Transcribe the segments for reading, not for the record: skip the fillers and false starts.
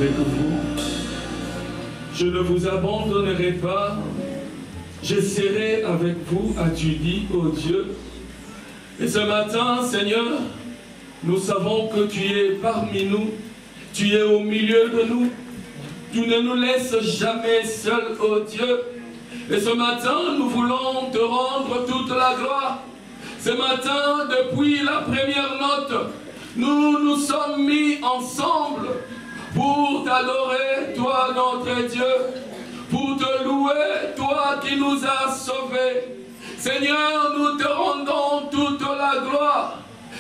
avec vous. Je ne vous abandonnerai pas. Je serai avec vous, as-tu dit, ô Dieu. Et ce matin, Seigneur, nous savons que tu es parmi nous. Tu es au milieu de nous. Tu ne nous laisses jamais seuls, ô Dieu. Et ce matin, nous voulons te rendre toute la gloire. Ce matin, depuis la première note, nous nous sommes mis ensemble pour t'adorer, toi notre Dieu, pour te louer, toi qui nous as sauvés. Seigneur, nous te rendons toute la gloire.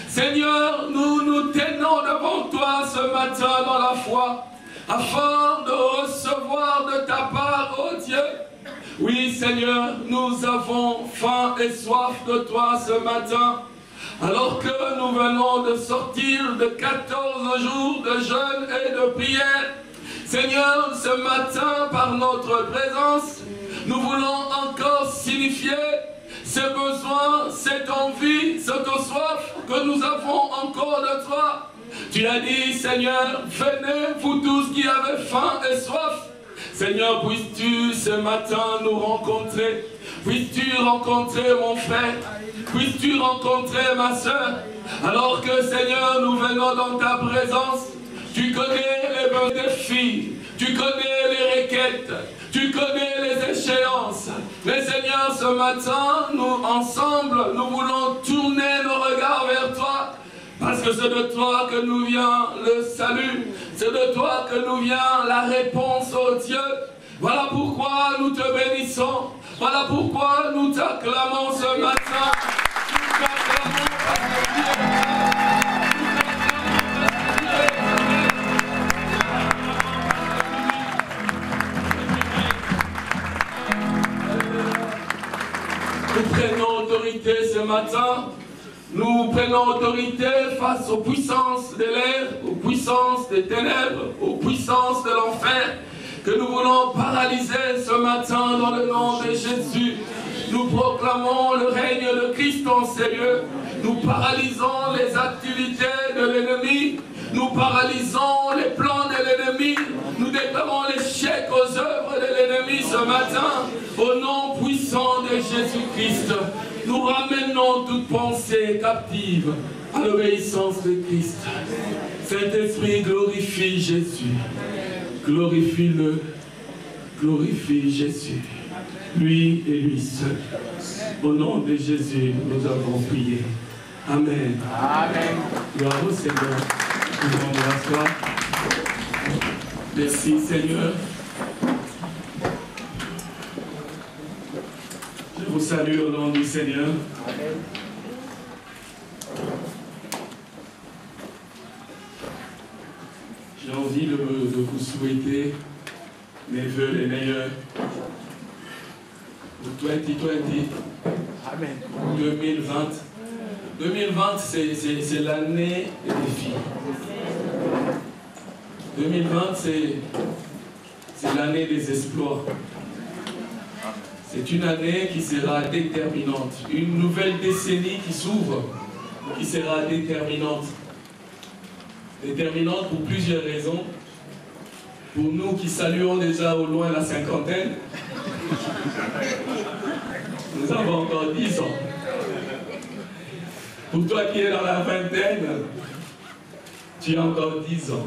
Seigneur, nous nous tenons devant toi ce matin dans la foi, afin de recevoir de ta part, ô Dieu. Oui, Seigneur, nous avons faim et soif de toi ce matin, alors que nous venons de sortir de 14 jours de jeûne et de prière. Seigneur, ce matin, par notre présence, nous voulons encore signifier ce besoin, cette envie, cette soif que nous avons encore de toi. Tu as dit, Seigneur, venez, vous tous qui avez faim et soif. Seigneur, puisses-tu ce matin nous rencontrer? Puisses-tu rencontrer mon frère? Puisses-tu rencontrer ma soeur? Alors que, Seigneur, nous venons dans ta présence, tu connais les défis, tu connais les requêtes, tu connais les échéances. Mais Seigneur, ce matin, nous, ensemble, nous voulons tourner nos regards vers toi. Parce que c'est de toi que nous vient le salut. C'est de toi que nous vient la réponse, ô Dieu. Voilà pourquoi nous te bénissons. Voilà pourquoi nous t'acclamons ce matin. Nous t'acclamons parce que tu es là. Nous prenons autorité ce matin. Nous prenons autorité face aux puissances de l'air, aux puissances des ténèbres, aux puissances de l'enfer, que nous voulons paralyser ce matin dans le nom de Jésus. Nous proclamons le règne de Christ en ces lieux. Nous paralysons les activités de l'ennemi. Nous paralysons les plans de l'ennemi. Nous déclarons l'échec aux œuvres de l'ennemi ce matin. Au nom puissant de Jésus-Christ, nous ramenons toute pensée captive à l'obéissance de Christ. Saint-Esprit, glorifie Jésus. Glorifie-le. Glorifie Jésus. Lui et lui seul. Au nom de Jésus, nous avons prié. Amen. Amen. Gloire au Seigneur. Nous nous rasseoir. Merci Seigneur. Je vous salue au nom du Seigneur. Amen. J'ai envie de vous souhaiter mes vœux les meilleurs. Pour 2020. Amen. 2020. 2020, c'est l'année des défis. 2020, c'est l'année des exploits. C'est une année qui sera déterminante. Une nouvelle décennie qui s'ouvre, qui sera déterminante. Déterminante pour plusieurs raisons. Pour nous qui saluons déjà au loin la cinquantaine, nous avons encore 10 ans. Pour toi qui es dans la vingtaine, tu as encore 10 ans.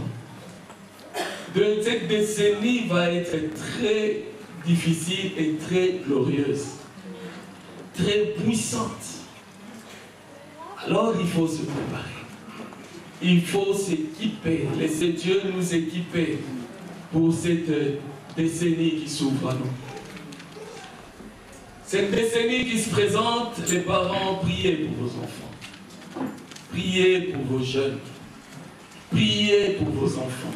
Cette décennie va être très difficile et très glorieuse, très puissante. Alors il faut se préparer. Il faut s'équiper, laisser Dieu nous équiper pour cette décennie qui s'ouvre à nous. Cette décennie qui se présente, les parents, priez pour vos enfants. Priez pour vos jeunes. Priez pour vos enfants.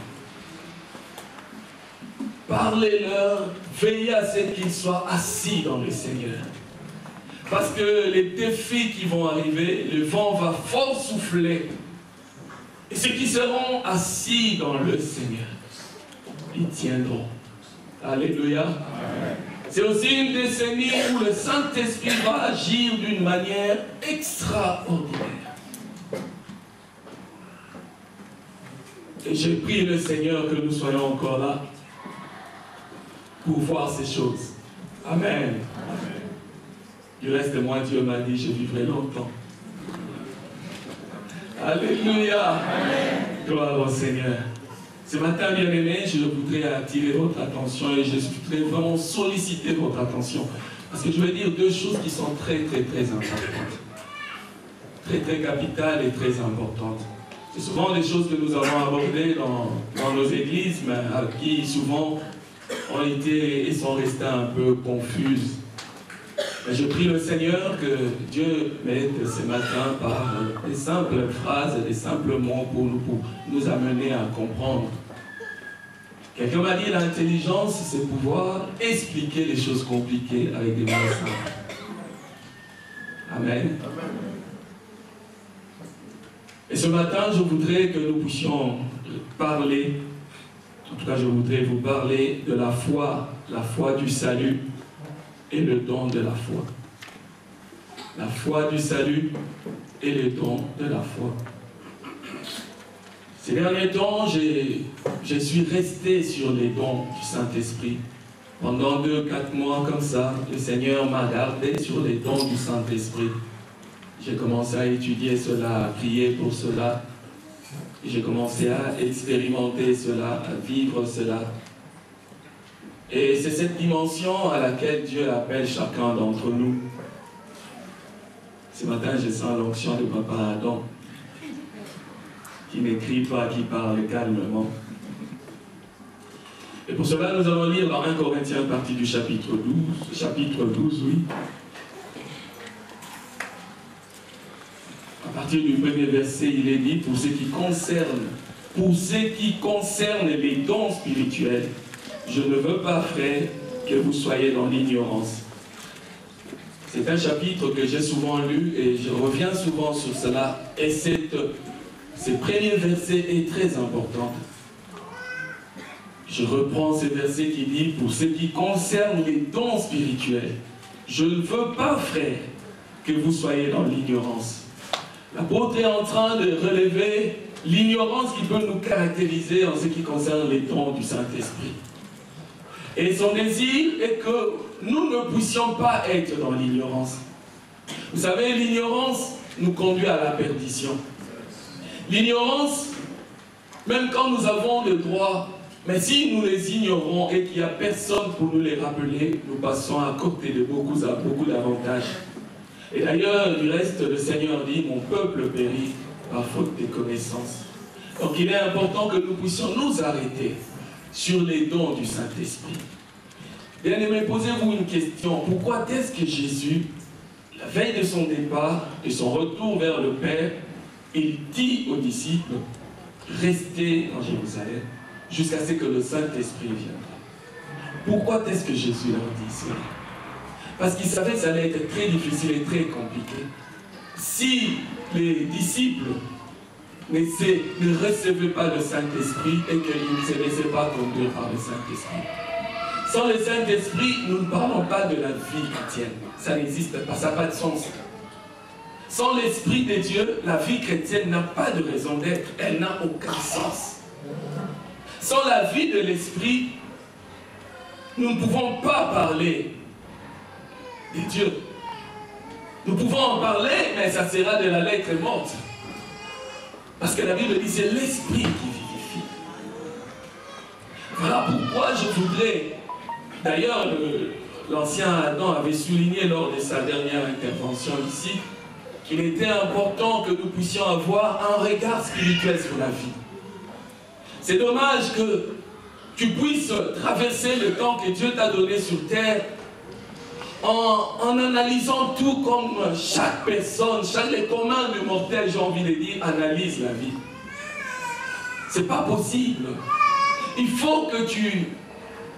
Parlez-leur, veillez à ce qu'ils soient assis dans le Seigneur. Parce que les défis qui vont arriver, le vent va fort souffler. Et ceux qui seront assis dans le Seigneur, ils tiendront. Alléluia. C'est aussi une décennie où le Saint-Esprit va agir d'une manière extraordinaire. Et j'ai prié le Seigneur que nous soyons encore là pour voir ces choses. Amen. Amen. Du reste, moi, Dieu m'a dit, je vivrai longtemps. Alléluia. Amen. Gloire au Seigneur. Ce matin, bien-aimés, je voudrais attirer votre attention et je voudrais vraiment solliciter votre attention. Parce que je veux dire deux choses qui sont très importantes. Très capitales et très importantes. C'est souvent des choses que nous avons abordées dans nos églises, mais qui souvent ont été et sont restées un peu confuses. Mais je prie le Seigneur que Dieu m'aide ce matin par des simples phrases, des simples mots pour nous amener à comprendre. Quelqu'un m'a dit l'intelligence, c'est pouvoir expliquer les choses compliquées avec des mots simples. Amen. Et ce matin, je voudrais que nous puissions parler, en tout cas je voudrais vous parler de la foi du salut et le don de la foi. La foi du salut et le don de la foi. Ces derniers temps, je suis resté sur les dons du Saint-Esprit. Pendant 2-4 mois comme ça, le Seigneur m'a gardé sur les dons du Saint-Esprit. J'ai commencé à étudier cela, à prier pour cela. J'ai commencé à expérimenter cela, à vivre cela. Et c'est cette dimension à laquelle Dieu appelle chacun d'entre nous. Ce matin, je sens l'onction de Papa Adam, qui n'écrit pas, qui parle calmement. Et pour cela, nous allons lire dans 1 Corinthiens, partie du chapitre 12, oui. À partir du premier verset, il est dit, pour ce qui concerne les dons spirituels, je ne veux pas, frères, que vous soyez dans l'ignorance. C'est un chapitre que j'ai souvent lu et je reviens souvent sur cela. Et ce premier verset est très important. Je reprends ce verset qui dit, pour ce qui concerne les dons spirituels, je ne veux pas, frères, que vous soyez dans l'ignorance. L'apôtre est en train de relever l'ignorance qui peut nous caractériser en ce qui concerne les dons du Saint-Esprit. Et son désir est que nous ne puissions pas être dans l'ignorance. Vous savez, l'ignorance nous conduit à la perdition. L'ignorance, même quand nous avons le droit, mais si nous les ignorons et qu'il n'y a personne pour nous les rappeler, nous passons à côté de beaucoup d'avantages. Et d'ailleurs, du reste, le Seigneur dit, mon peuple périt par faute de connaissances. Donc il est important que nous puissions nous arrêter sur les dons du Saint-Esprit. Bien-aimés, posez-vous une question. Pourquoi est-ce que Jésus, la veille de son départ, de son retour vers le Père, il dit aux disciples, restez en Jérusalem jusqu'à ce que le Saint-Esprit viendra? Pourquoi est-ce que Jésus leur dit cela? Parce qu'il savait que ça allait être très difficile et très compliqué. Si les disciples ne recevaient pas le Saint-Esprit et qu'ils ne se laissaient pas conduire par le Saint-Esprit. Sans le Saint-Esprit, nous ne parlons pas de la vie chrétienne. Ça n'existe pas, ça n'a pas de sens. Sans l'Esprit de Dieu, la vie chrétienne n'a pas de raison d'être, elle n'a aucun sens. Sans la vie de l'Esprit, nous ne pouvons pas parler de Dieu. Nous pouvons en parler, mais ça sera de la lettre morte. Parce que la Bible dit c'est l'Esprit qui vivifie. Voilà pourquoi je voudrais, d'ailleurs l'ancien Adam avait souligné lors de sa dernière intervention ici, qu'il était important que nous puissions avoir un regard spirituel sur la vie. C'est dommage que tu puisses traverser le temps que Dieu t'a donné sur terre en analysant tout comme chaque personne, les communs du mortel, j'ai envie de dire, analyse la vie. C'est pas possible. Il faut que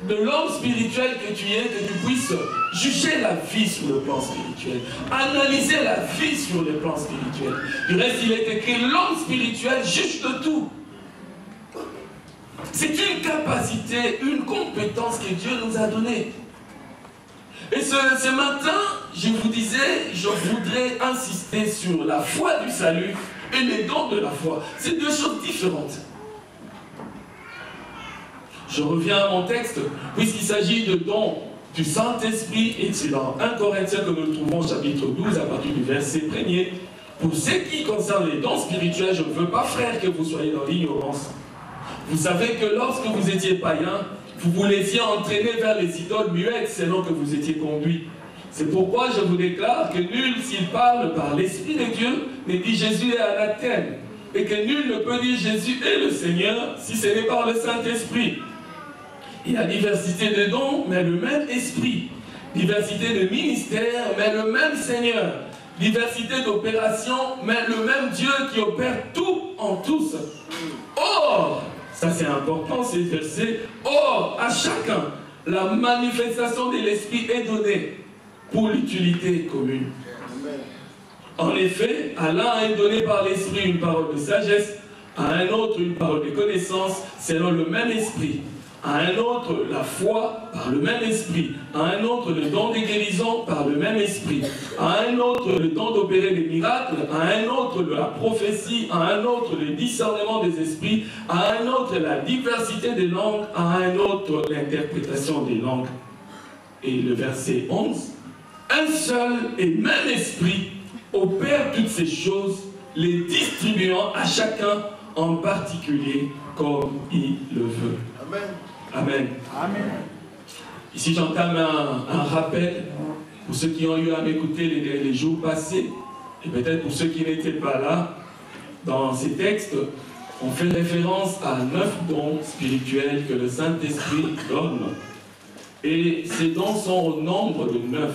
de l'homme spirituel que tu es, que tu puisses juger la vie sur le plan spirituel, analyser la vie sur le plan spirituel. Du reste, il est écrit, l'homme spirituel juge de tout. C'est une capacité, une compétence que Dieu nous a donnée. Et ce matin, je vous disais, je voudrais insister sur la foi du salut et les dons de la foi. C'est deux choses différentes. Je reviens à mon texte, puisqu'il s'agit de dons du Saint-Esprit, et c'est dans 1 Corinthiens que nous le trouvons, chapitre 12, à partir du verset 1er. Pour ce qui concerne les dons spirituels, je ne veux pas, frères, que vous soyez dans l'ignorance. Vous savez que lorsque vous étiez païens, vous vous laissiez entraîner vers les idoles muettes, selon que vous étiez conduits. C'est pourquoi je vous déclare que nul, s'il parle par l'Esprit de Dieu, ne dit Jésus est anathème, et que nul ne peut dire Jésus est le Seigneur, si ce n'est par le Saint-Esprit. Il y a diversité de dons, mais le même Esprit. Diversité de ministères, mais le même Seigneur. Diversité d'opérations, mais le même Dieu qui opère tout en tous. Or, ça c'est important ces versets, or, à chacun, la manifestation de l'Esprit est donnée pour l'utilité commune. En effet, à l'un est donné par l'Esprit une parole de sagesse, à un autre une parole de connaissance, selon le même Esprit. À un autre la foi par le même esprit, à un autre le don de guérison par le même esprit, à un autre le don d'opérer des miracles, à un autre la prophétie, à un autre le discernement des esprits, à un autre la diversité des langues, à un autre l'interprétation des langues. Et le verset 11, un seul et même esprit opère toutes ces choses, les distribuant à chacun en particulier comme il le veut. Amen. Amen. Amen. Ici, j'entame un rappel pour ceux qui ont eu à m'écouter les jours passés, et peut-être pour ceux qui n'étaient pas là. Dans ces textes, on fait référence à 9 dons spirituels que le Saint-Esprit donne. Et ces dons sont au nombre de 9.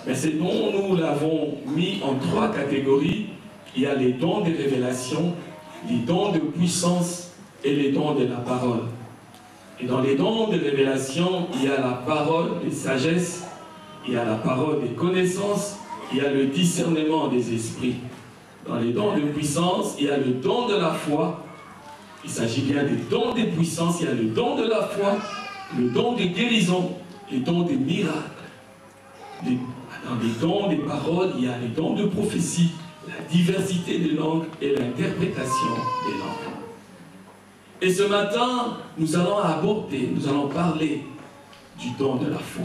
Mais ces dons, nous l'avons mis en 3 catégories. Il y a les dons de révélation, les dons de puissance et les dons de la parole. Et dans les dons de révélation, il y a la parole de sagesse, il y a la parole des connaissances, il y a le discernement des esprits. Dans les dons de puissance, il y a le don de la foi. Il s'agit bien des dons de puissance, il y a le don de la foi, le don de guérison, les dons des miracles. Dans les dons des paroles, il y a les dons de prophétie, la diversité des langues et l'interprétation des langues. Et ce matin, nous allons aborder, nous allons parler du don de la foi.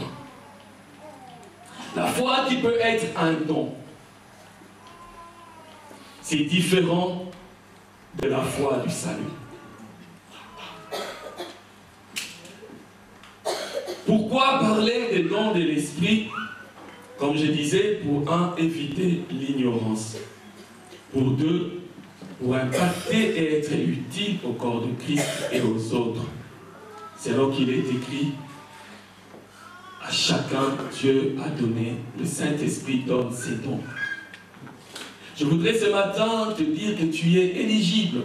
La foi qui peut être un don. C'est différent de la foi du salut. Pourquoi parler des dons de l'esprit? Comme je disais, pour un, éviter l'ignorance. Pour deux, pour impacter et être utile au corps de Christ et aux autres. C'est là qu'il est écrit, à chacun Dieu a donné, le Saint-Esprit donne ses dons. Je voudrais ce matin te dire que tu es éligible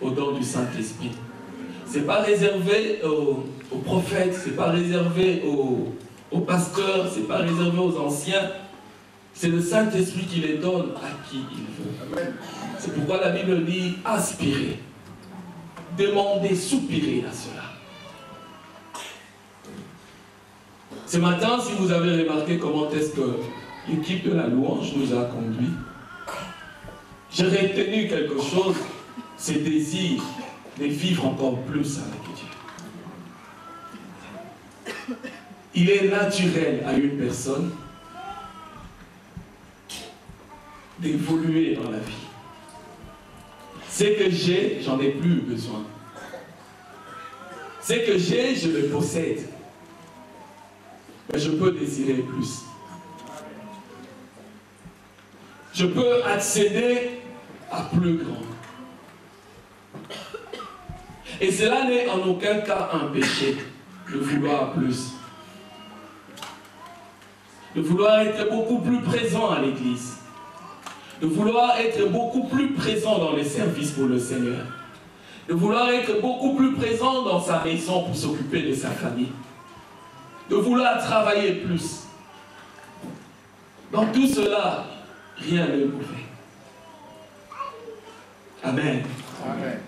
au don du Saint-Esprit. Ce n'est pas réservé aux prophètes, ce n'est pas réservé aux pasteurs, ce n'est pas réservé aux anciens. C'est le Saint-Esprit qui les donne à qui il veut. C'est pourquoi la Bible dit aspirer, demander, soupirer à cela. Ce matin, si vous avez remarqué comment est-ce que l'équipe de la louange nous a conduits, j'ai retenu quelque chose, ce désir de vivre encore plus avec Dieu. Il est naturel à une personne d'évoluer dans la vie. Ce que j'ai, j'en ai plus besoin. Ce que j'ai, je le possède. Mais je peux désirer plus. Je peux accéder à plus grand. Et cela n'est en aucun cas un péché de vouloir plus. De vouloir être beaucoup plus présent à l'église. De vouloir être beaucoup plus présent dans les services pour le Seigneur. De vouloir être beaucoup plus présent dans sa maison pour s'occuper de sa famille. De vouloir travailler plus. Dans tout cela, rien n'est mauvais. Amen. Amen.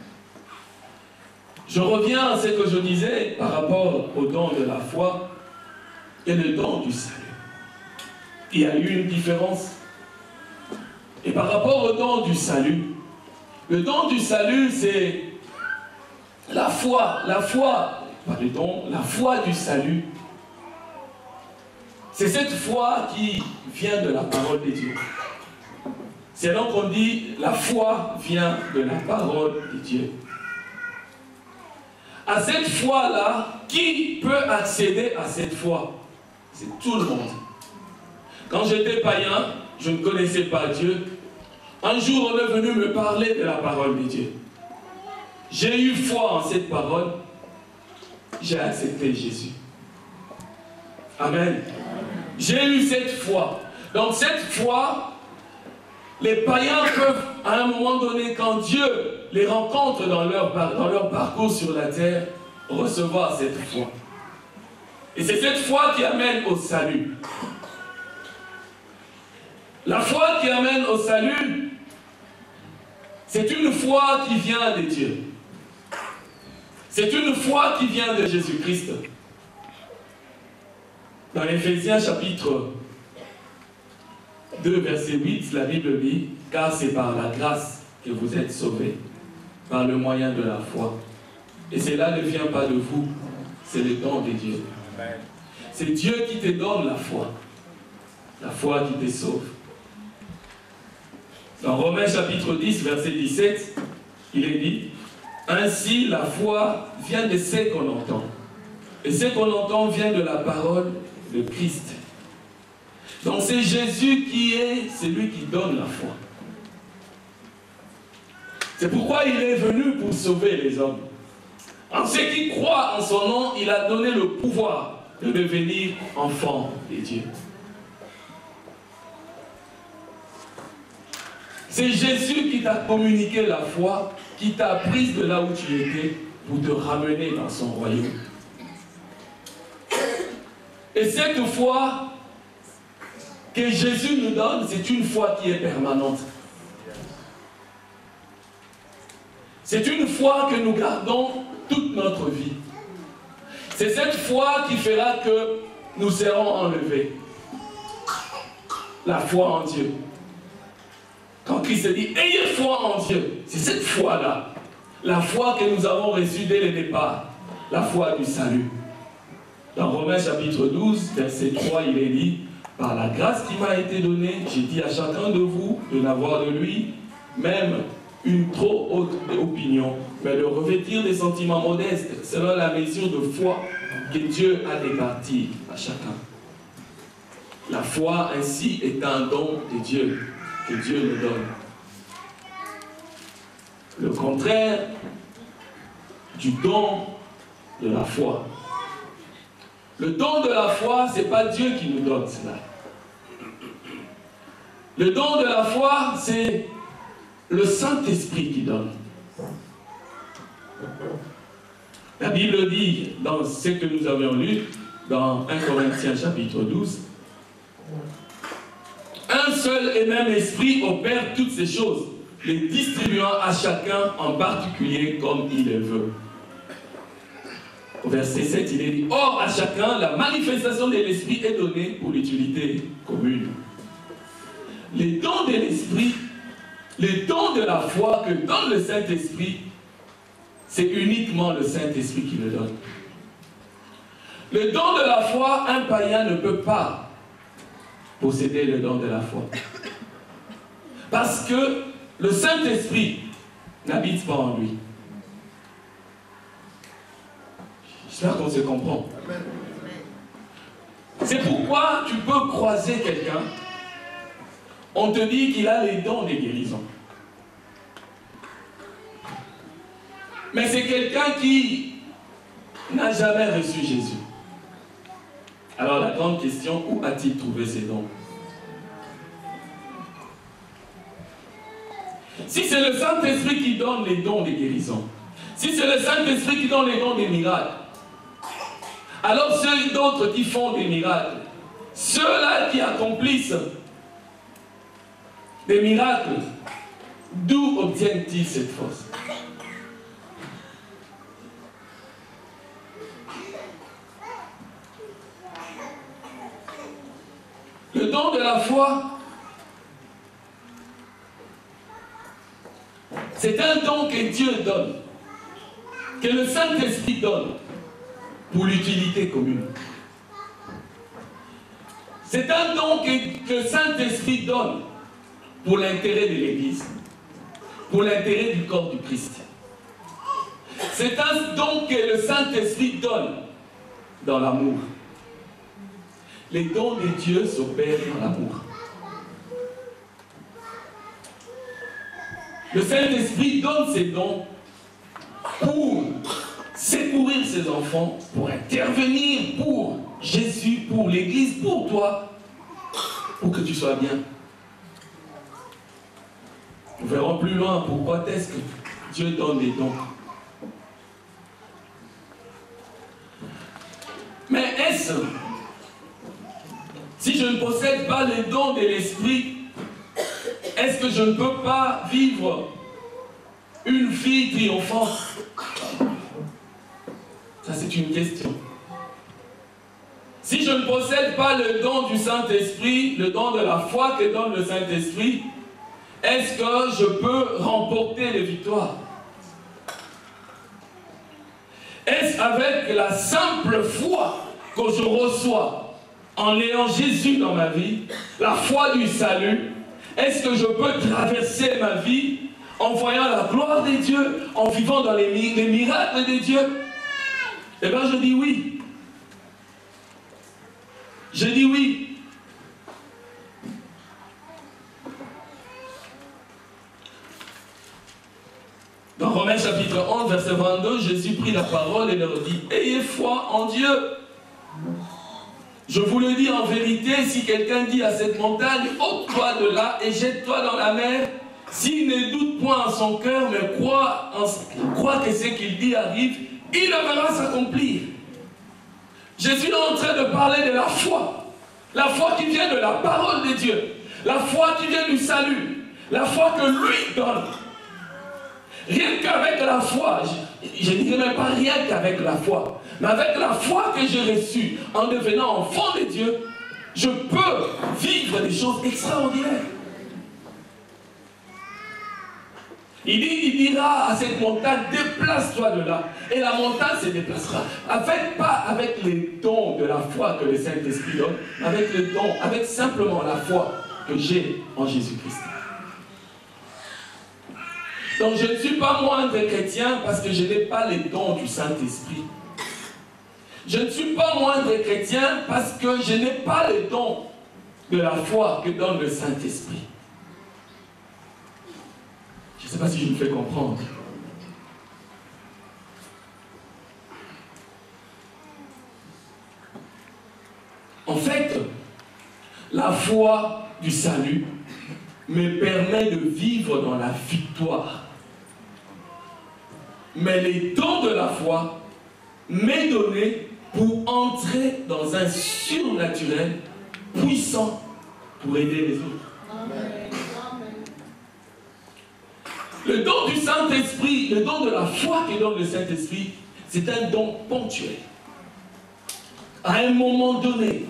Je reviens à ce que je disais par rapport au don de la foi et le don du salut. Il y a eu une différence. Et par rapport au don du salut, le don du salut, c'est la foi pardon, la foi du salut. C'est cette foi qui vient de la parole de Dieu. C'est donc qu'on dit la foi vient de la parole de Dieu. À cette foi-là, qui peut accéder à cette foi? C'est tout le monde. Quand j'étais païen, je ne connaissais pas Dieu. Un jour, on est venu me parler de la parole de Dieu. J'ai eu foi en cette parole. J'ai accepté Jésus. Amen. J'ai eu cette foi. Donc cette foi, les païens peuvent, à un moment donné, quand Dieu les rencontre dans leur parcours sur la terre, recevoir cette foi. Et c'est cette foi qui amène au salut. La foi qui amène au salut, c'est une foi qui vient de Dieu. C'est une foi qui vient de Jésus-Christ. Dans Éphésiens chapitre 2, verset 8, la Bible dit « Car c'est par la grâce que vous êtes sauvés, par le moyen de la foi. Et cela ne vient pas de vous, c'est le don de Dieu. » C'est Dieu qui te donne la foi qui te sauve. Dans Romains chapitre 10, verset 17, il est dit « Ainsi la foi vient de ce qu'on entend. Et ce qu'on entend vient de la parole de Christ. » Donc c'est Jésus qui est celui qui donne la foi. C'est pourquoi il est venu pour sauver les hommes. En ceux qui croient en son nom, il a donné le pouvoir de devenir enfants de Dieu. C'est Jésus qui t'a communiqué la foi, qui t'a prise de là où tu étais pour te ramener dans son royaume. Et cette foi que Jésus nous donne, c'est une foi qui est permanente. C'est une foi que nous gardons toute notre vie. C'est cette foi qui fera que nous serons enlevés. La foi en Dieu. Quand Christ dit « Ayez foi en Dieu », c'est cette foi-là. La foi que nous avons reçue dès le départ. La foi du salut. Dans Romains chapitre 12, verset 3, il est dit « Par la grâce qui m'a été donnée, j'ai dit à chacun de vous de n'avoir de lui même une trop haute opinion, mais de revêtir des sentiments modestes selon la mesure de foi que Dieu a départie à chacun. » La foi ainsi est un don de Dieu, que Dieu nous donne. Le contraire du don de la foi. Le don de la foi, ce n'est pas Dieu qui nous donne cela. Le don de la foi, c'est le Saint-Esprit qui donne. La Bible dit, dans ce que nous avions lu, dans 1 Corinthiens chapitre 12, un seul et même esprit opère toutes ces choses, les distribuant à chacun en particulier comme il le veut. Au verset 7, il est dit, or à chacun, la manifestation de l'esprit est donnée pour l'utilité commune. Les dons de l'esprit, les dons de la foi que donne le Saint-Esprit, c'est uniquement le Saint-Esprit qui le donne. Le don de la foi, un païen ne peut pas posséder le don de la foi. Parce que le Saint-Esprit n'habite pas en lui. J'espère qu'on se comprend. C'est pourquoi tu peux croiser quelqu'un, on te dit qu'il a les dons de guérison. Mais c'est quelqu'un qui n'a jamais reçu Jésus. Alors la grande question, où a-t-il trouvé ces dons? Si c'est le Saint-Esprit qui donne les dons de guérison, si c'est le Saint-Esprit qui donne les dons des miracles, alors ceux d'autres qui font des miracles, ceux-là qui accomplissent des miracles, d'où obtiennent-ils cette force? Le don de la foi, c'est un don que Dieu donne, que le Saint-Esprit donne. pour l'utilité commune. C'est un don que le Saint-Esprit donne pour l'intérêt de l'Église, pour l'intérêt du corps du Christ. C'est un don que le Saint-Esprit donne dans l'amour. Les dons de Dieu s'opèrent dans l'amour. Le Saint-Esprit donne ses dons pour secourir ses enfants, pour intervenir pour Jésus, pour l'Église, pour toi, pour que tu sois bien. Nous verrons plus loin pourquoi est-ce que Dieu donne des dons. Mais est-ce, si je ne possède pas les dons de l'Esprit, est-ce que je ne peux pas vivre une vie triomphante? Ça, c'est une question. Si je ne possède pas le don du Saint-Esprit, le don de la foi que donne le Saint-Esprit, est-ce que je peux remporter les victoires? Est-ce avec la simple foi que je reçois en ayant Jésus dans ma vie, la foi du salut, est-ce que je peux traverser ma vie en voyant la gloire de Dieu, en vivant dans les miracles de Dieu? Eh bien, je dis oui. Je dis oui. Dans Romains chapitre 11, verset 22, Jésus prit la parole et leur dit: ayez foi en Dieu. Je vous le dis en vérité, si quelqu'un dit à cette montagne, ôte-toi de là et jette-toi dans la mer, s'il ne doute point en son cœur, mais croit que ce qu'il dit arrive, il le verra s'accomplir. Je suis en train de parler de la foi qui vient de la parole de Dieu, la foi qui vient du salut, la foi que lui donne. Rien qu'avec la foi, je ne dirais même pas rien qu'avec la foi, mais avec la foi que j'ai reçue en devenant enfant de Dieu, je peux vivre des choses extraordinaires. Il dira à cette montagne, déplace-toi de là. Et la montagne se déplacera. Pas avec les dons de la foi que le Saint-Esprit donne, avec simplement la foi que j'ai en Jésus-Christ. Donc je ne suis pas moindre chrétien parce que je n'ai pas les dons du Saint-Esprit. Je ne suis pas moindre chrétien parce que je n'ai pas les dons de la foi que donne le Saint-Esprit. Je ne sais pas si je me fais comprendre. En fait, la foi du salut me permet de vivre dans la victoire. Mais les dons de la foi m'est donné pour entrer dans un surnaturel puissant pour aider les autres. Amen. Le don du Saint-Esprit, le don de la foi que donne le Saint-Esprit, c'est un don ponctuel. À un moment donné,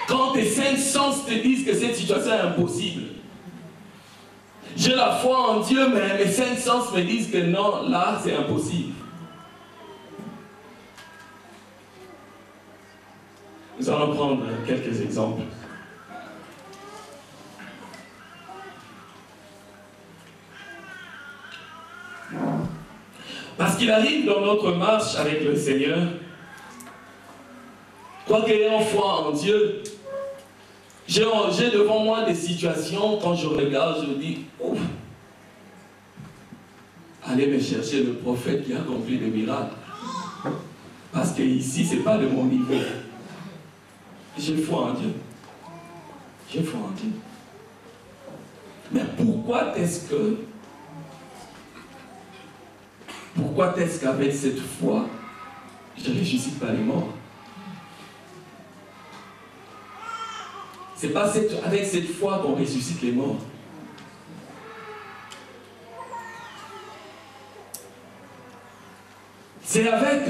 quand tes cinq sens te disent que cette situation est impossible, j'ai la foi en Dieu, mais mes cinq sens me disent que non, là, c'est impossible. Nous allons prendre quelques exemples. Parce qu'il arrive dans notre marche avec le Seigneur, quoique ayant foi en Dieu, j'ai devant moi des situations, quand je regarde, je me dis, ouf, allez me chercher le prophète qui a accompli des miracles. Parce que ici, ce n'est pas de mon niveau. J'ai foi en Dieu. J'ai foi en Dieu. Mais pourquoi est-ce qu'avec cette foi, je ne ressuscite pas les morts? Ce n'est pas avec cette foi qu'on ressuscite les morts. C'est avec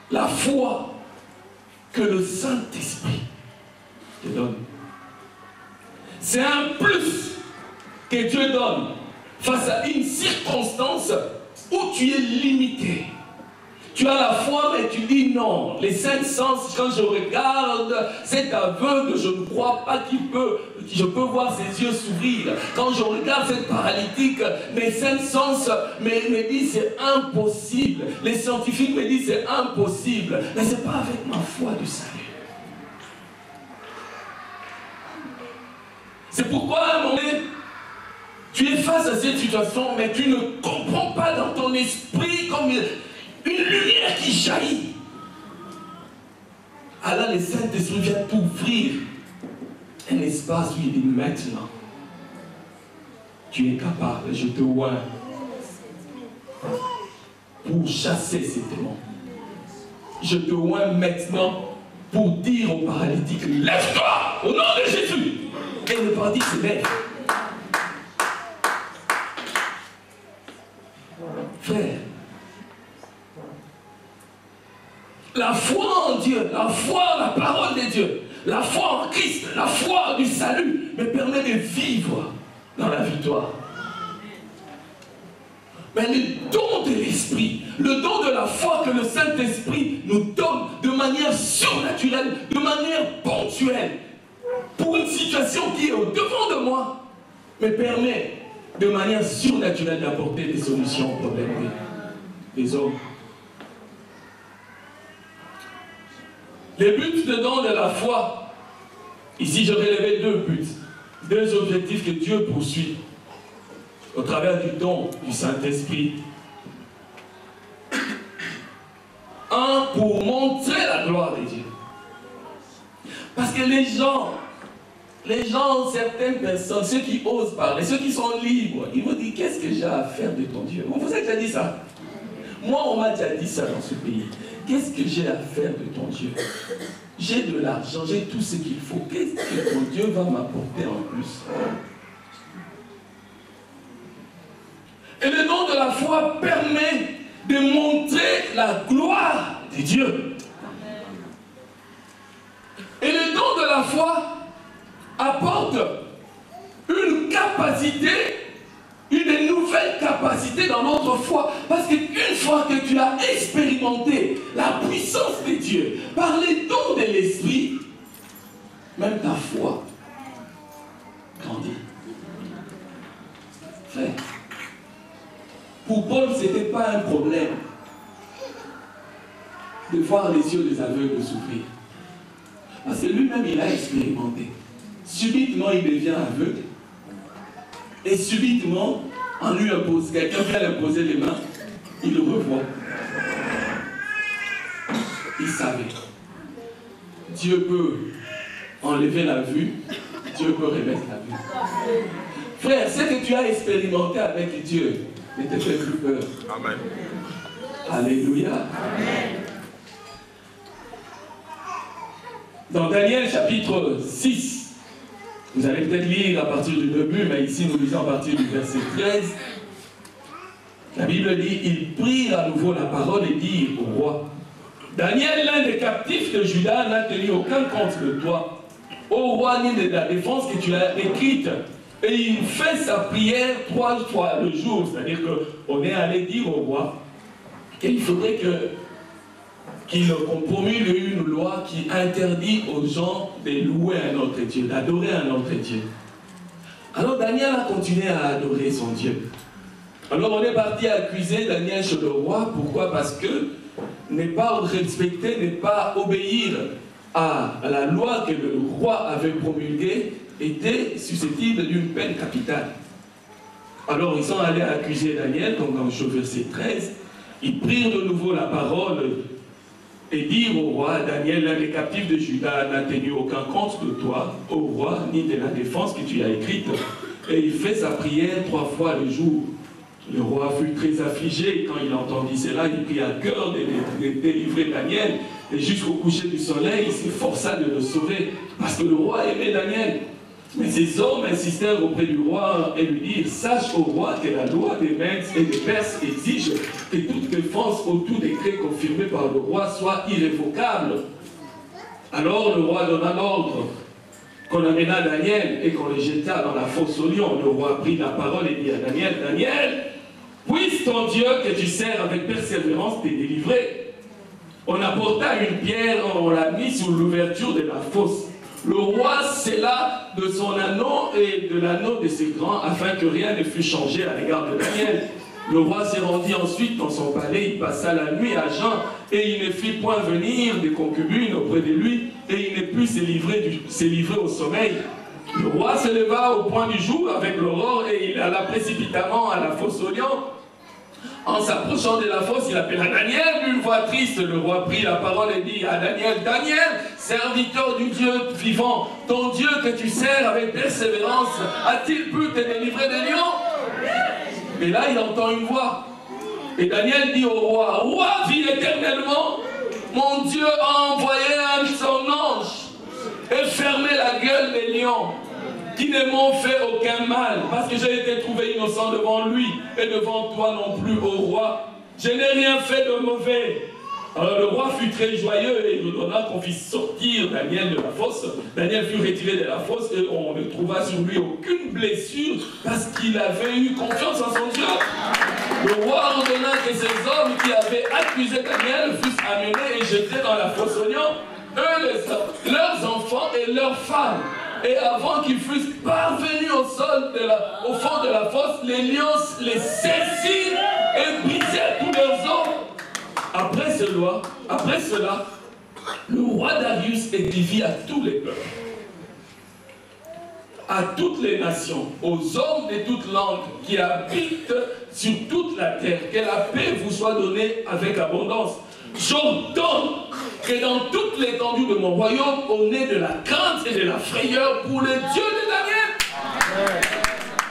la foi que le Saint-Esprit te donne. C'est un plus que Dieu donne face à une circonstance où tu es limité. Tu as la foi, mais tu dis non. Les cinq sens, quand je regarde cet aveugle, je ne crois pas je peux voir ses yeux s'ouvrir. Quand je regarde cette paralytique, mes cinq sens me disent c'est impossible. Les scientifiques me disent c'est impossible. Mais ce n'est pas avec ma foi du salut. C'est pourquoi à un moment donné, tu es face à cette situation, mais tu ne comprends pas dans ton esprit comme une lumière qui jaillit. Alors le Saint-Esprit vient t'ouvrir un espace où il dit maintenant, tu es capable, je te oins pour chasser ces démons. Je te oins maintenant pour dire au paralytique, lève-toi au nom de Jésus. Et le paralytique se lève. Frère, la foi en Dieu, la foi en la parole de Dieu, la foi en Christ, la foi du salut me permet de vivre dans la victoire. Mais le don de l'esprit, le don de la foi que le Saint-Esprit nous donne de manière surnaturelle, de manière ponctuelle, pour une situation qui est au-devant de moi, me permet de manière surnaturelle d'apporter des solutions aux problèmes des hommes. Les buts dedans de la foi, ici je relevais deux buts, deux objectifs que Dieu poursuit au travers du don du Saint-Esprit. Un, pour montrer la gloire de Dieu. Parce que les gens, certaines personnes, ceux qui osent parler, ceux qui sont libres, ils vont dire, qu'est-ce que j'ai à faire de ton Dieu? Vous avez déjà dit ça? Moi, on m'a déjà dit ça dans ce pays. Qu'est-ce que j'ai à faire de ton Dieu? J'ai de l'argent, j'ai tout ce qu'il faut. Qu'est-ce que ton Dieu va m'apporter en plus? Et le don de la foi permet de montrer la gloire de Dieu. Et le don de la foi apporte une capacité, une nouvelle capacité dans notre foi. Parce qu'une fois que tu as expérimenté la puissance de Dieu par les dons de l'Esprit, même ta foi grandit. Frère, pour Paul, ce n'était pas un problème de voir les yeux des aveugles s'ouvrir. Parce que lui-même, il a expérimenté. Subitement, il devient aveugle. Et subitement, on lui impose, quelqu'un vient lui imposer les mains, il le revoit. Il savait. Dieu peut enlever la vue, Dieu peut remettre la vue. Frère, ce que tu as expérimenté avec Dieu ne te fait plus peur. Amen. Alléluia. Amen. Dans Daniel chapitre 6, vous allez peut-être lire à partir du début, mais ici nous lisons à partir du verset 13. La Bible dit, ils prirent à nouveau la parole et dirent au roi, Daniel, l'un des captifs de Juda, n'a tenu aucun compte de toi, ô roi, ni de la défense que tu as écrite. Et il fait sa prière 3 fois le jour. C'est-à-dire qu'on est allé dire au roi qu'il faudrait qu'il promulgue une loi qui interdit aux gens de louer un autre Dieu, d'adorer un autre Dieu. Alors Daniel a continué à adorer son Dieu. Alors on est parti accuser Daniel chez le roi. Pourquoi? Parce que ne pas respecter, ne pas obéir à la loi que le roi avait promulguée était susceptible d'une peine capitale. Alors ils sont allés accuser Daniel, donc dans le verset 13, ils prirent de nouveau la parole et dirent au roi, Daniel, l'un des captifs de Juda, n'a tenu aucun compte de toi, ô roi, ni de la défense que tu as écrite, et il fait sa prière 3 fois le jour. Le roi fut très affligé quand il entendit cela, il prit à cœur de délivrer Daniel, et jusqu'au coucher du soleil, il s'efforça de le sauver, parce que le roi aimait Daniel. Mais ces hommes insistèrent auprès du roi et lui dirent, sache au roi que la loi des Mèdes et des Perses exige que toute défense ou tout décret confirmé par le roi soit irrévocable. Alors le roi donna l'ordre qu'on amena Daniel et qu'on le jeta dans la fosse au lion. Le roi prit la parole et dit à Daniel, Daniel, puisse ton Dieu que tu sers avec persévérance t'est délivré. On apporta une pierre, on l'a mis sur l'ouverture de la fosse. Le roi scella de son anneau et de l'anneau de ses grands afin que rien ne fût changé à l'égard de Daniel. Le roi s'est rendu ensuite dans son palais, il passa la nuit à jeun et il ne fit point venir des concubines auprès de lui et il ne put se livrer au sommeil. Le roi se leva au point du jour avec l'aurore et il alla précipitamment à la fosse aux lions. En s'approchant de la fosse, il appela Daniel d'une voix triste. Le roi prit la parole et dit à Daniel, Daniel, serviteur du Dieu vivant, ton Dieu que tu sers avec persévérance, a-t-il pu te délivrer des lions? Et là, il entend une voix. Et Daniel dit au roi, roi, vis éternellement, mon Dieu a envoyé son ange et fermé la gueule des lions, qui ne m'ont fait aucun mal, parce que j'ai été trouvé innocent devant lui et devant toi non plus, ô roi. Je n'ai rien fait de mauvais. Alors le roi fut très joyeux et il ordonna qu'on fît sortir Daniel de la fosse. Daniel fut retiré de la fosse et on ne trouva sur lui aucune blessure parce qu'il avait eu confiance en son Dieu. Le roi ordonna que ces hommes qui avaient accusé Daniel fussent amenés et jetés dans la fosse aux lions, eux, leurs enfants et leurs femmes. Et avant qu'ils fussent parvenus au sol au fond de la fosse, les lions les saisirent et brisèrent tous leurs os. Après cela, le roi Darius écrivit à tous les peuples, à toutes les nations, aux hommes de toutes langues qui habitent sur toute la terre, que la paix vous soit donnée avec abondance. J'ordonne que dans toute l'étendue de mon royaume, on ait de la crainte et de la frayeur pour le Dieu de Daniel.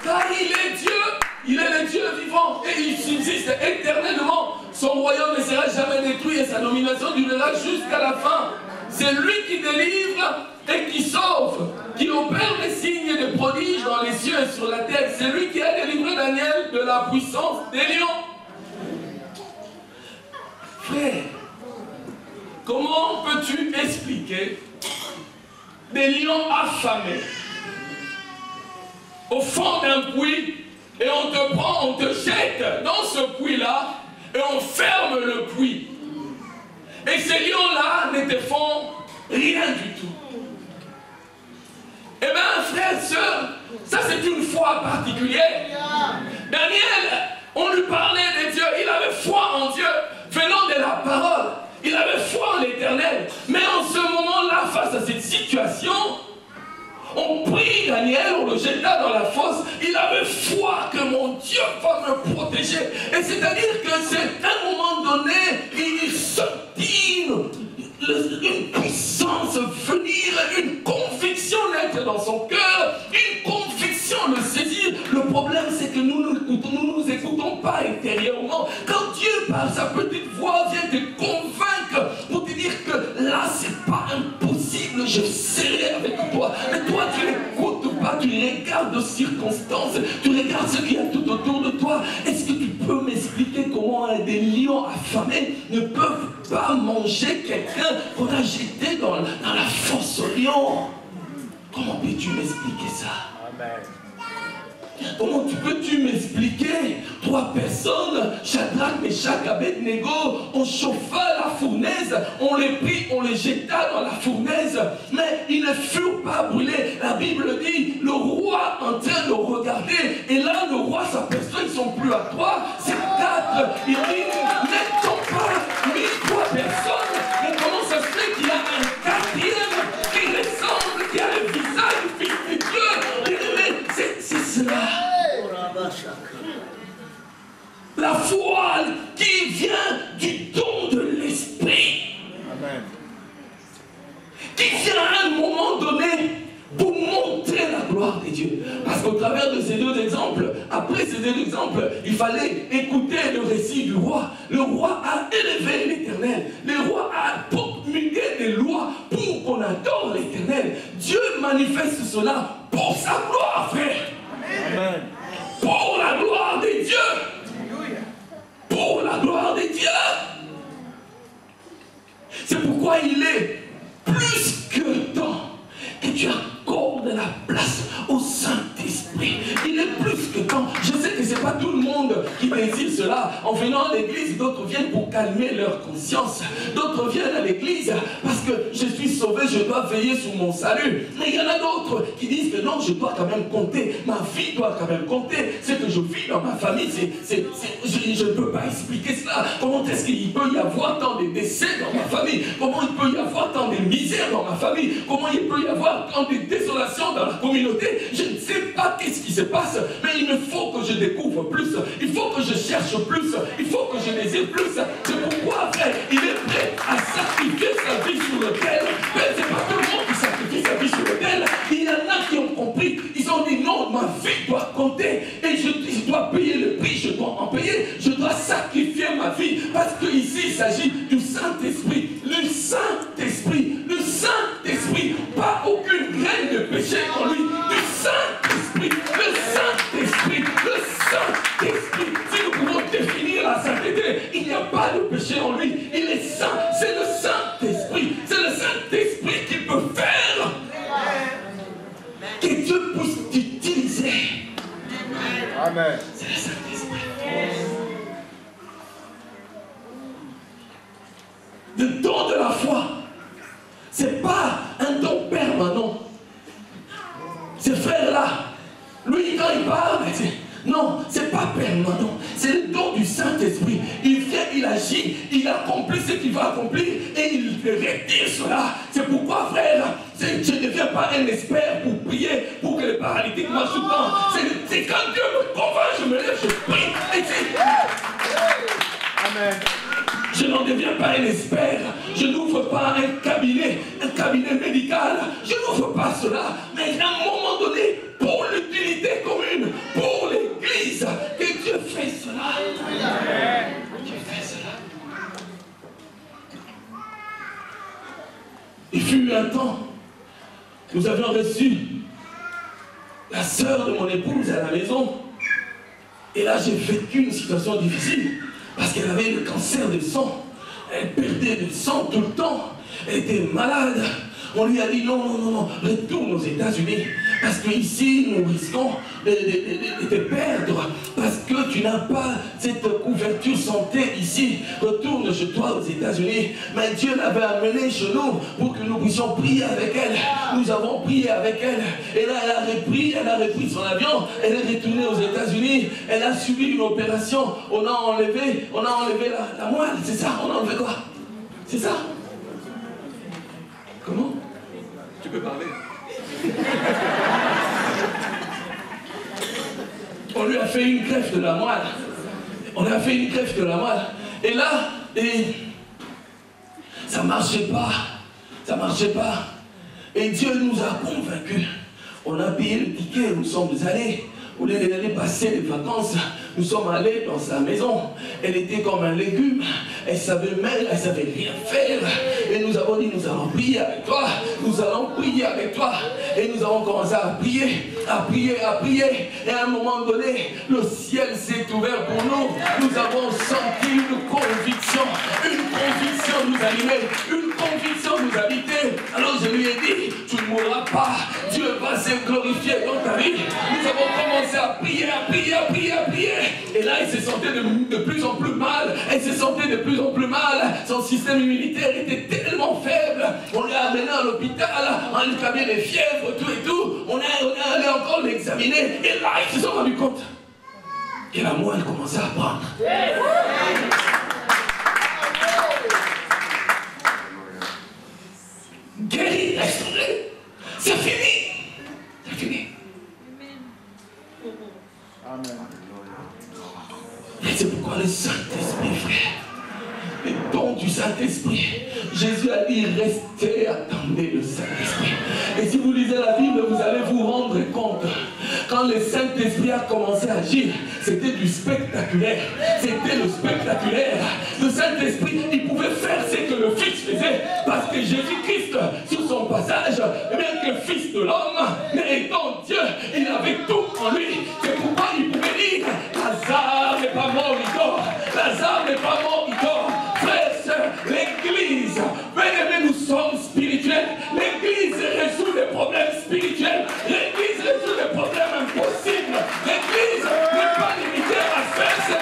Car il est Dieu, il est le Dieu vivant et il subsiste éternellement. Son royaume ne sera jamais détruit et sa domination durera jusqu'à la fin. C'est lui qui délivre et qui sauve, qui opère des signes et des prodiges dans les cieux et sur la terre. C'est lui qui a délivré Daniel de la puissance des lions. Frère, comment peux-tu expliquer des lions affamés au fond d'un puits et on te prend, on te jette dans ce puits-là et on ferme le puits. Et ces lions-là ne te font rien du tout. Eh bien, frères et sœurs, ça c'est une foi particulière. Daniel, on lui parlait de Dieu, il avait foi en Dieu, venant de la parole. Il avait foi en l'Éternel. Mais en ce moment-là, face à cette situation, on prit Daniel, on le jeta dans la fosse. Il avait foi que mon Dieu va me protéger. Et c'est-à-dire que c'est à un moment donné, il sentit une puissance venir, une conviction naître dans son cœur, une conviction le saisir. Le problème, c'est que nous nous écoutons pas intérieurement. Quand Dieu, par sa petite voix, vient te convaincre pour te dire que là, c'est pas impossible, je serai avec toi. Mais toi, tu n'écoutes pas, tu regardes aux circonstances, tu regardes ce qu'il y a tout autour de toi. Est-ce que tu peux m'expliquer comment des lions affamés ne peuvent pas manger quelqu'un qu'on a jeté dans la fosse aux lions? Comment peux-tu m'expliquer ça? Amen. Comment peux-tu m'expliquer? 3 personnes, Shadrach, Meshach, Abednego, on chauffa la fournaise, on les prit, on les jeta dans la fournaise, mais ils ne furent pas brûlés. La Bible dit, le roi en train de regarder, et là le roi s'aperçoit, ils ne sont plus à 3, c'est 4. Il dit, n'êtes-on pas mis 3 personnes? Mais comment ça se fait qu'il y a un 4e qui ressemble, qui a le visage du Fils de Dieu? C'est cela. La foi qui vient du don de l'Esprit. Amen. Qui vient à un moment donné pour montrer la gloire de Dieu. Parce qu'au travers de ces 2 exemples, après ces 2 exemples, il fallait écouter le récit du roi. Le roi a élevé l'Éternel. Le roi a promulgué des lois pour qu'on adore l'Éternel. Dieu manifeste cela pour sa gloire, frère. Amen. Pour la gloire de Dieu. Pour la gloire de Dieu. C'est pourquoi il est plus que temps que tu accordes la place au Saint-Esprit. Il est plus que temps. Je sais que ce n'est pas tout le monde qui désirent cela. En venant à l'église, d'autres viennent pour calmer leur conscience. D'autres viennent à l'église parce que je suis sauvé, je dois veiller sur mon salut. Mais il y en a d'autres qui disent que non, je dois quand même compter. Ma vie doit quand même compter. Ce que je vis dans ma famille, je ne peux pas expliquer cela. Comment est-ce qu'il peut y avoir tant de décès dans ma famille? Comment il peut y avoir tant de misère dans ma famille? Comment il peut y avoir tant de désolation dans la communauté? Je ne sais pas qu'est-ce qui se passe, mais il me faut que je découvre plus. Il faut que je cherche plus. Il faut que je désire plus. C'est pourquoi, frère, il est prêt à sacrifier sa vie sur l'autel. Mais c'est pas tout le monde qui sacrifie sa vie sur l'autel. Il y en a qui ont compris. Ils ont dit non, ma vie doit compter. Et je dois payer le prix, je dois en payer. Je dois sacrifier ma vie. Parce qu'ici, il s'agit du Saint-Esprit. Le Saint-Esprit. Le Saint-Esprit. Pas aucune graine de péché en lui. Du Saint-Esprit. Le Saint-Esprit. Le Saint-Esprit. Si nous pouvons définir la sainteté, il n'y a pas de péché en lui. Il est saint. C'est le Saint-Esprit. C'est le Saint-Esprit qui peut faire que Dieu puisse t'utiliser. Amen. C'est le Saint-Esprit. Le don de la foi, ce n'est pas un don permanent. Ce frère-là, lui, quand il parle, non, ce n'est pas permanent. C'est le don du Saint-Esprit. Il vient, il agit, il accomplit ce qu'il va accomplir et il retire cela. C'est pourquoi, frère, je ne deviens pas un expert pour prier, pour que les paralytiques marchent tout le temps. C'est quand Dieu me convainc, je me lève, je prie. Amen. Je n'en deviens pas un expert. Je n'ouvre pas un cabinet médical. Je n'ouvre pas cela. Mais à un moment donné, pour l'utilité commune, pour l'Église, que Dieu fait cela. Dieu fait cela. Il fut un temps, nous avions reçu la sœur de mon épouse à la maison. Et là, j'ai vécu une situation difficile. Parce qu'elle avait le cancer du sang. Elle perdait du sang tout le temps. Elle était malade. On lui a dit non, non, non, non, retourne aux États-Unis. Parce qu'ici, nous risquons de te perdre. Parce que tu n'as pas cette couverture santé ici. Retourne chez toi aux États-Unis. Mais Dieu l'avait amenée chez nous pour que nous puissions prier avec elle. Nous avons prié avec elle. Et là, elle a repris son avion. Elle est retournée aux États-Unis. Elle a subi une opération. On a enlevé la moelle. C'est ça, on a enlevé quoi? C'est ça. Comment? Tu peux parler. On lui a fait une greffe de la moelle. On lui a fait une greffe de la moelle. Et là, ça ne marchait pas. Ça ne marchait pas. Et Dieu nous a convaincus. On a payé le ticket, nous sommes allés. Au lieu d'aller passer les vacances, nous sommes allés dans sa maison. Elle était comme un légume. Elle savait rien faire. Et nous avons dit, nous allons prier avec toi. Nous allons prier avec toi. Et nous avons commencé à prier, à prier, à prier. Et à un moment donné, le ciel s'est ouvert pour nous. Nous avons senti une conviction nous animer, une conviction nous habiter. Alors je lui ai dit, tu ne mourras pas. Dieu va se glorifier dans ta vie. Nous avons commencé à prier, à prier, à prier, à prier. Et là, il se sentait de plus en plus mal. Elle se sentait de plus en plus mal. Son système immunitaire était tellement faible. On l'a amené à l'hôpital. On lui a mis des fièvres, tout et tout. On est allé encore l'examiner. Et là, ils se sont rendus compte que la moelle commençait à prendre. Guéri, restauré. C'est fini. C'est fini. Amen. Et c'est pourquoi le Saint-Esprit, frère, le don du Saint-Esprit, Jésus a dit, restez, attendez le Saint-Esprit. Et si vous lisez la Bible, vous allez vous rendre compte, quand le Saint-Esprit a commencé à agir, c'était du spectaculaire. C'était le spectaculaire. Le Saint-Esprit, il pouvait faire ce que le Fils faisait, parce que Jésus-Christ, sur son passage, bien que Fils de l'homme, mais étant Dieu, il avait tout en lui. C'est pourquoi il pouvait dire, Lazare n'est pas mort, il dort. Lazare n'est pas mort, il dort. Frères, sœurs, l'Église, bien-aimés, nous sommes spirituels. L'Église résout les problèmes spirituels. L'Église résout les problèmes impossibles. L'Église n'est pas limitée à faire ce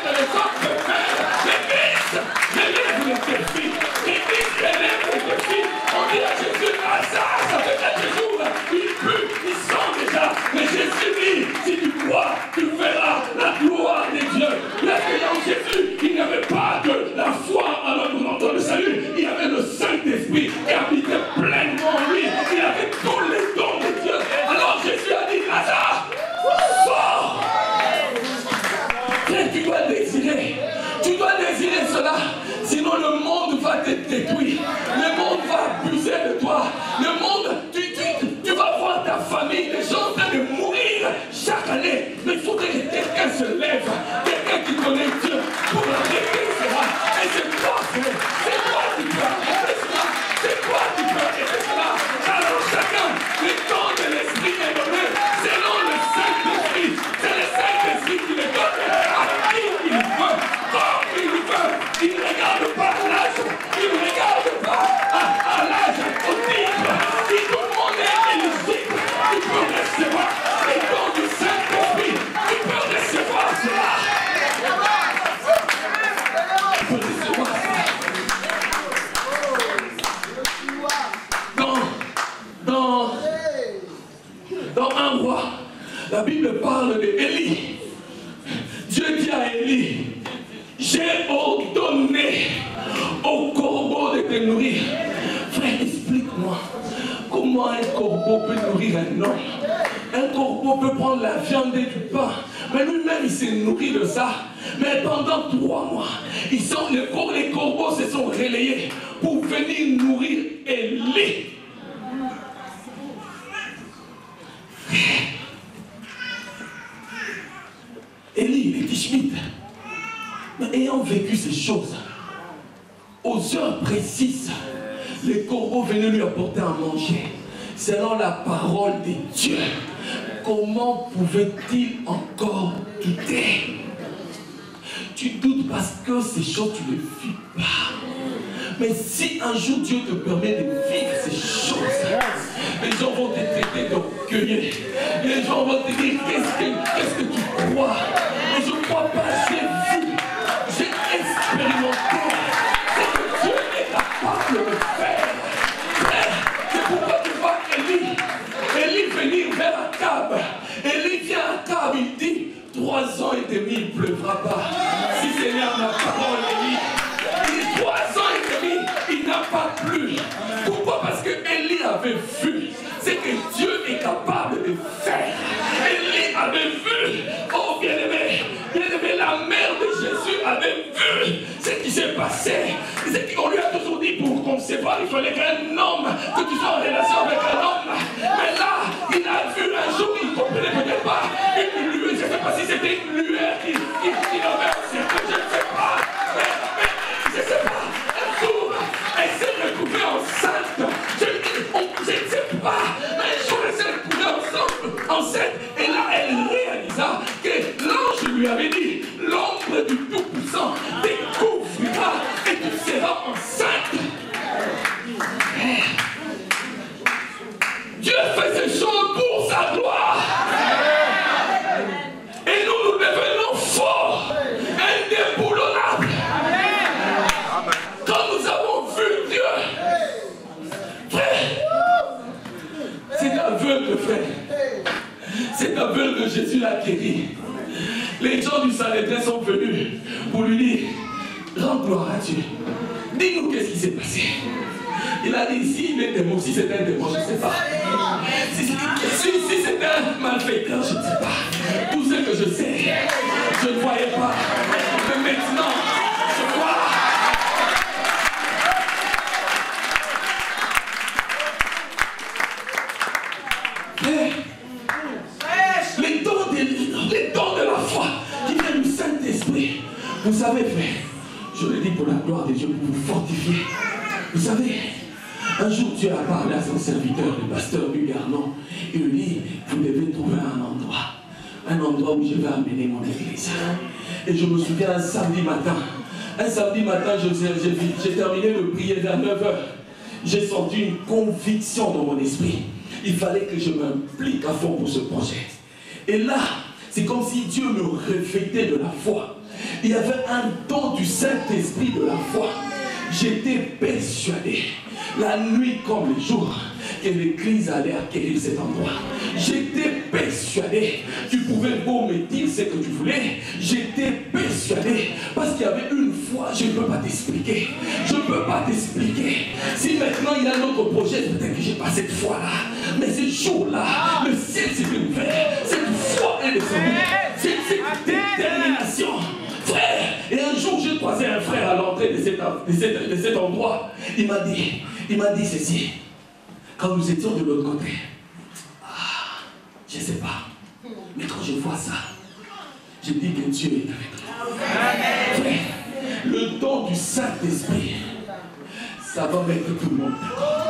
te détruire. Le monde va abuser de toi. Le monde, tu vas voir ta famille, les gens en train de mourir chaque année. Mais il faudrait que quelqu'un se lève, quelqu'un qui connaît Dieu pour arrêter cela. Et c'est toi, c'est toi qui peux arrêter cela. C'est toi qui peux arrêter cela. Alors chacun, le temps de l'esprit est donné selon le Saint-Esprit. C'est le Saint-Esprit qui le donne à qui il veut, comme il veut. Il ne regarde pas l'âge, il ne regarde pas à l'âge, au titre. Si tout le monde est éligible, tu peux recevoir les dons du Saint-Esprit. Tu peux recevoir cela. Tu peux recevoir cela. Dans un roi, la Bible parle d'Élie. Dieu dit à Élie, j'ai ordonné au corbeau de te nourrir. Frère, explique-moi, comment un corbeau peut nourrir un homme? Un corbeau peut prendre la viande et du pain, mais lui-même il s'est nourri de ça. Mais pendant 3 mois, les corbeaux se sont relayés pour venir nourrir Élie. Élie, les Tishmites, mais ayant vécu ces choses, aux heures précises, les corbeaux venaient lui apporter à manger, selon la parole de Dieu. Comment pouvait-il encore douter? Tu doutes parce que ces choses, tu ne vis pas. Mais si un jour Dieu te permet de vivre ces choses, les gens vont te traiter d'orgueilleux. Les gens vont te dire, qu'est-ce que tu crois? Et je ne crois pas, j'ai vu, j'ai expérimenté ce que Dieu est capable de faire. C'est pourquoi tu vois Élie venir vers Akab. Élie vient à Akab, il dit, 3 ans et demi, il ne pleuvra pas. Si Seigneur ma parole, Élie, il dit 3 ans et demi, il n'a pas plu. Pourquoi? Parce que Élie avait vu ce que Dieu est capable de faire. Élie avait vu, oh bien-aimé, la mère de Jésus avait vu ce qui s'est passé. C'est qu'on lui a toujours dit pour concevoir, il fallait qu'un homme, que tu sois en relation avec un homme. Mais là, il a vu un jour, il ne comprenait peut-être pas, une lueur, je ne sais pas si c'était une lueur qui avait un cercle, je ne sais pas. Mais je ne sais pas, un jour, elle s'est retrouvée enceinte. Je ne sais pas, mais un jour, elle s'est retrouvée enceinte. Et là, elle réalisa que l'ange lui avait dit, l'ombre du Tout-Puissant découvrira et tu seras enceinte. Dieu fait ces choses pour sa gloire. Et nous devenons forts, indéboulonnables. Quand nous avons vu Dieu, frère, c'est aveugle, frère. Cet aveugle, Jésus l'a guéri. Les gens du Sanhédrin sont venus pour lui dire, rends gloire à Dieu. Dis-nous qu'est-ce qui s'est passé. Il a dit, s'il est démon, si c'est un démon, je ne sais pas. Si c'est un malfaiteur, je ne sais pas. Tout ce que je sais, je ne voyais pas. Mais maintenant, je vois. Les dons de la foi qui viennent du Saint-Esprit. Vous savez, frère, je le dis pour la gloire de Dieu, pour vous fortifier. Vous savez, un jour Dieu a parlé à son serviteur, le pasteur Louis Garnon. Il lui dit, vous devez trouver un endroit où je vais amener mon église. Et je me souviens un samedi matin, j'ai terminé de prier vers 9h. J'ai senti une conviction dans mon esprit. Il fallait que je m'implique à fond pour ce projet. Et là, c'est comme si Dieu me revêtait de la foi. Il y avait un don du Saint-Esprit de la foi. J'étais persuadé, la nuit comme le jour, que l'église allait acquérir cet endroit. J'étais persuadé, tu pouvais beau me dire ce que tu voulais, j'étais persuadé, parce qu'il y avait une foi, je ne peux pas t'expliquer. Je ne peux pas t'expliquer. Si maintenant il y a un autre projet, peut-être que j'ai pas cette foi-là. Mais ce jour-là, le ciel s'est ouvert. Cette foi est descendue. Cette détermination. Frère, et un un jour, j'ai croisé un frère à l'entrée de cet endroit. Il m'a dit ceci. Quand nous étions de l'autre côté, je ne sais pas, mais quand je vois ça, je dis que Dieu est avec nous. Frère, le don du Saint-Esprit, ça va mettre tout le monde d'accord.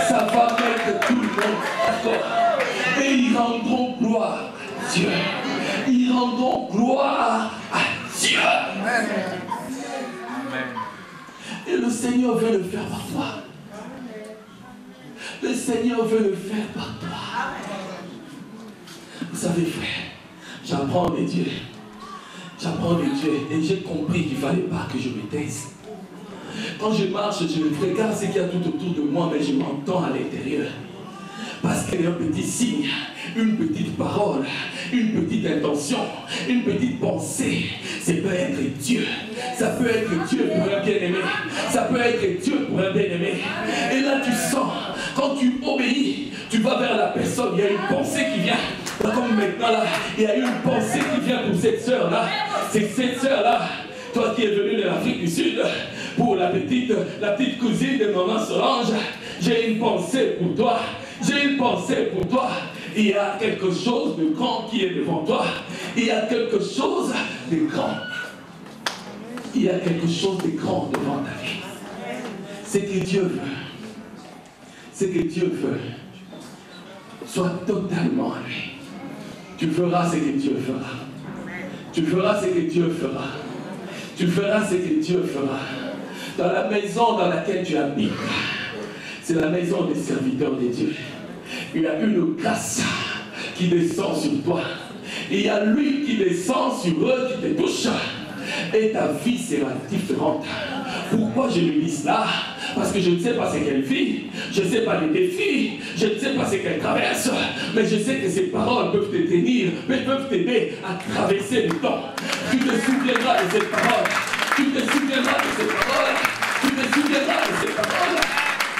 Ça va mettre tout le monde d'accord. Et ils rendront gloire à Dieu. Ils rendront gloire à Dieu. Et le Seigneur veut le faire par toi. Le Seigneur veut le faire par toi. Vous savez, frère, j'apprends des dieux. J'apprends des dieux. Et j'ai compris qu'il ne fallait pas que je me taise. Quand je marche, je regarde ce qu'il y a tout autour de moi, mais je m'entends à l'intérieur. Parce qu'il y a un petit signe, une petite parole, une petite intention, une petite pensée. Ça peut être Dieu. Ça peut être Dieu pour un bien-aimé. Ça peut être Dieu pour un bien-aimé. Et là, tu sens, quand tu obéis, tu vas vers la personne. Il y a une pensée qui vient. Comme maintenant, là, il y a une pensée qui vient pour cette sœur-là. C'est cette sœur-là, toi qui es venu de l'Afrique du Sud, pour la petite cousine de maman Solange, j'ai une pensée pour toi. J'ai une pensée pour toi. Il y a quelque chose de grand qui est devant toi. Il y a quelque chose de grand. Il y a quelque chose de grand devant ta vie. C'est que Dieu veut. C'est que Dieu veut. Sois totalement à lui. Tu feras ce que Dieu fera. Tu feras ce que Dieu fera. Tu feras ce que Dieu fera. Dans la maison dans laquelle tu habites, c'est la maison des serviteurs de Dieu. Il y a une grâce qui descend sur toi. Il y a lui qui descend sur eux, qui te touche. Et ta vie sera différente. Pourquoi je lui dis cela? Parce que je ne sais pas ce qu'elle vit, je ne sais pas les défis, je ne sais pas ce qu'elle traverse, mais je sais que ces paroles peuvent te tenir, mais peuvent t'aider à traverser le temps. Tu te souviendras de cette parole, tu te souviendras de cette parole, tu te souviendras de cette parole.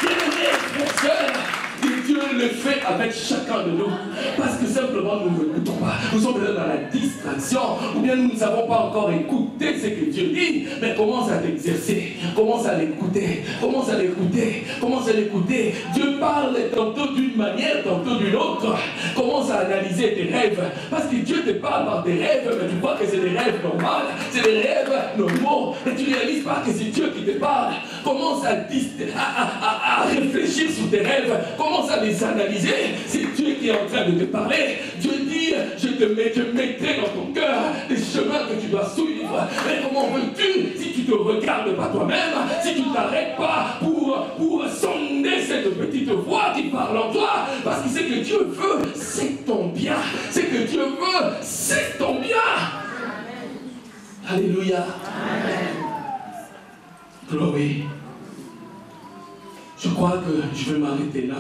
Bien-aimé, mon frère, et Dieu le fait avec chacun de nous. Parce que simplement nous ne l'écoutons pas. Nous sommes dans la distraction. Ou bien nous ne savons pas encore écouter ce que Dieu dit. Mais commence à t'exercer. Commence à l'écouter. Commence à l'écouter. Commence à l'écouter. Dieu parle tantôt d'une manière, tantôt d'une autre. Commence à analyser tes rêves. Parce que Dieu te parle par des rêves, mais tu crois que c'est des rêves normaux. C'est des rêves normaux. Et tu ne réalises pas que c'est Dieu qui te parle. Commence à réfléchir sur tes rêves. Commence à les analyser. C'est Dieu qui est en train de te parler. Dieu dit, je mettrai dans ton cœur les chemins que tu dois suivre. Mais comment veux-tu, si tu ne te regardes pas toi-même, si tu ne t'arrêtes pas pour sonder cette petite voix qui parle en toi? Parce que ce que Dieu veut, c'est ton bien. Ce que Dieu veut, c'est ton bien. Alléluia. Glory. Je crois que je vais m'arrêter là.